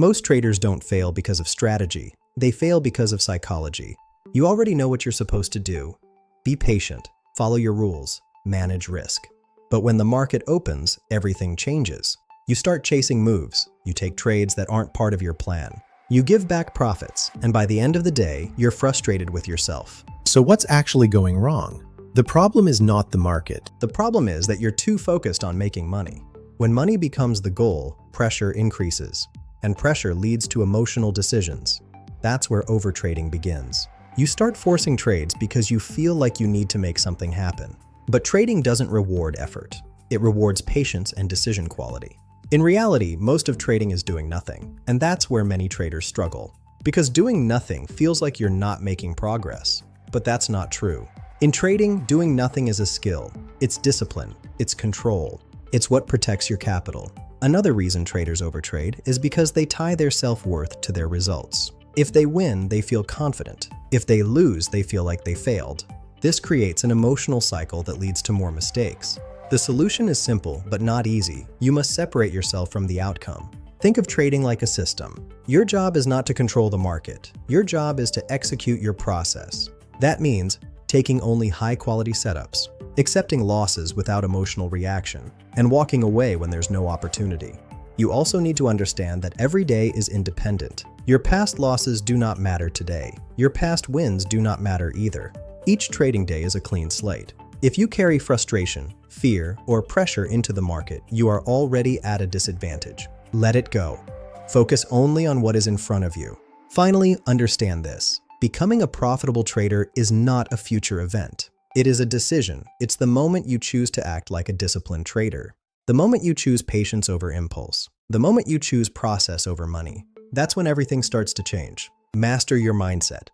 Most traders don't fail because of strategy. They fail because of psychology. You already know what you're supposed to do. Be patient, follow your rules, manage risk. But when the market opens, everything changes. You start chasing moves. You take trades that aren't part of your plan. You give back profits, and by the end of the day, you're frustrated with yourself. So what's actually going wrong? The problem is not the market. The problem is that you're too focused on making money. When money becomes the goal, pressure increases, and pressure leads to emotional decisions. That's where overtrading begins. You start forcing trades because you feel like you need to make something happen. But trading doesn't reward effort. It rewards patience and decision quality. In reality, most of trading is doing nothing, and that's where many traders struggle. Because doing nothing feels like you're not making progress. But that's not true. In trading, doing nothing is a skill. It's discipline. It's control. It's what protects your capital. Another reason traders overtrade is because they tie their self-worth to their results. If they win, they feel confident. If they lose, they feel like they failed. This creates an emotional cycle that leads to more mistakes. The solution is simple, but not easy. You must separate yourself from the outcome. Think of trading like a system. Your job is not to control the market. Your job is to execute your process. That means taking only high-quality setups, accepting losses without emotional reaction, and walking away when there's no opportunity. You also need to understand that every day is independent. Your past losses do not matter today. Your past wins do not matter either. Each trading day is a clean slate. If you carry frustration, fear, or pressure into the market, you are already at a disadvantage. Let it go. Focus only on what is in front of you. Finally, understand this. Becoming a profitable trader is not a future event. It is a decision. It's the moment you choose to act like a disciplined trader. The moment you choose patience over impulse. The moment you choose process over money. That's when everything starts to change. Master your mindset,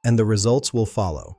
and the results will follow.